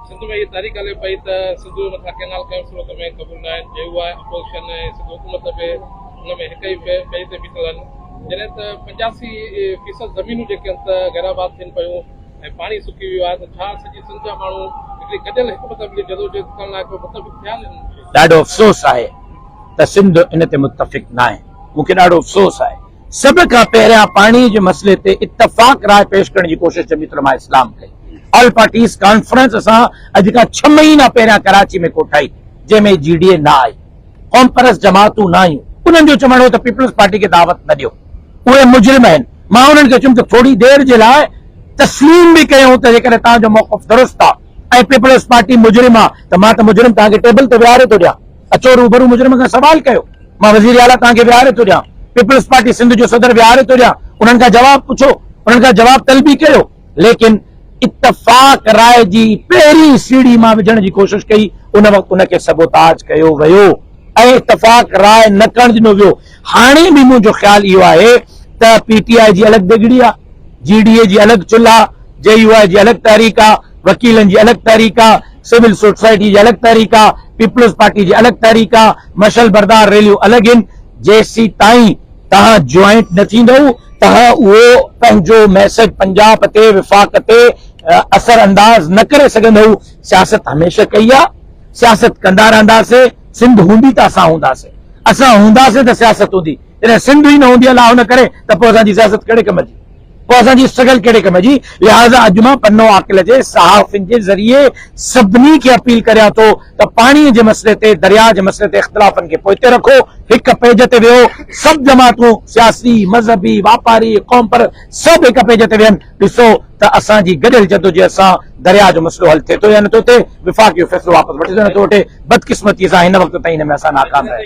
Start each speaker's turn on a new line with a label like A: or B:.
A: सिंध में ये तारीख़ हले पई त सिंध मथां कैनाल कंहिं सूरत में क़बूल न आहिनि। जे उहा अपोज़िशन सिंध हुकूमत बि हुन में हिक ई ॿिए ते बीठल आहिनि। जॾहिं त 85% ज़मीनूं जेके आहिनि त गैराबाद थियनि पियूं ऐं पाणी सुकी वियो आहे, त छा सॼी सिंध जा माण्हू हिकिड़ी गॾियल हिकमत अमली जदोजहद करण लाइ को मुतफ़िक़ थिया आहिनि?
B: ॾाढो अफ़सोस आहे त सिंध इन ते मुतफ़िक़ न आहे। मूंखे ॾाढो अफ़सोस आहे। सभ खां पहिरियां पाणी जे मसइले ते इत्तफ़ाक़ राय पेश करण जी कोशिश जमीयत इस्लाम कई। ऑल पार्टीज़ कॉन्फ्रेंस असां अॼु खां 6 महीना पहिरियां कराची में कोठाई, जंहिंमें GDA न आई, क़ौम परस्त जमातूं न आयूं। उन्हनि जो चवणो हो त पीपल्स पार्टी खे दावत न ॾियो, उहे मुजरिम आहिनि। मां उन्हनि खे चयुमि त थोरी देरि जे लाइ तस्लीम बि कयूं त जेकॾहिं तव्हांजो मौक़िफ़ दुरुस्त आहे ऐं पीपल्स पार्टी मुजरिम आहे त मां त मुजरिम तव्हांखे टेबल ते विहारे थो ॾियां। अचो रूबरू मुजरिम खां सवाल कयो। मां वज़ीर आला तव्हांखे विहारे थो ॾियां, पीपल्स पार्टी सिंध जो सदर विहारे थो ॾियां। उन्हनि खां जवाब पुछो, उन्हनि खां जवाब तलबी कयो। लेकिन इत्तफ़ाक़ राय जी पहिरीं सीढ़ी मां विझण जी कोशिश कई, उन वक़्तु उनखे सबोताज कयो वियो ऐं इत्तफ़ाक़ राय न करण ॾिनो वियो। हाणे बि मुंहिंजो ख़्यालु इहो आहे त PTI जी अलॻि बिगड़ी आहे, GDA जी अलॻि चुल्हा, JUI जी अलॻि तहरीक आहे, वकीलनि जी अलॻि तहरीक आहे, सिविल सोसाइटी जी अलॻि तहरीक आहे, पीपल्स पार्टी जी अलॻि तहरीक आहे, मशल बरदार रैलियूं अलॻि आहिनि। जेसी ताईं तव्हां ज्वाइंट न थींदव, तव्हां उहो पंहिंजो मैसेज पंजाब ते विफ़ाक़ ते असर अंदाज़ न करे सघंदव। सियासत हमेशह कई आहे, सियासत कंदा रहंदासीं। सिंध हूंदी त असां हूंदासीं, असां हूंदासीं त सियासत हूंदी। जॾहिं सिंध ई न हूंदी अलाह न करे त पोइ असांजी सियासत कहिड़े कम जी, पोइ असांजी स्ट्रगल कहिड़े कम जी। लिहाज़ा अॼु मां पन्नो आकिल जे सहाफ़िन जे ज़रिए सभिनी खे अपील करियां थो त पाणीअ जे मसइले ते, दरिया जे मसइले ते इख़्तिलाफ़नि खे पोइते रखो, हिक पेज ते वियो। सभु जमातूं, सियासी, मज़हबी, वापारी, क़ौम पर सभु हिक पेज ते विहनि। ॾिसो त असांजी गॾियल जदोजहद सां दरिया जो मसइलो हल थिए थो या नथो थिए, विफ़ाक़ जो फ़ैसिलो वापसि वठी नथो वठे। बदकिस्मतीअ सां हिन वक़्त ताईं हिन में असां नाकाम रहिया।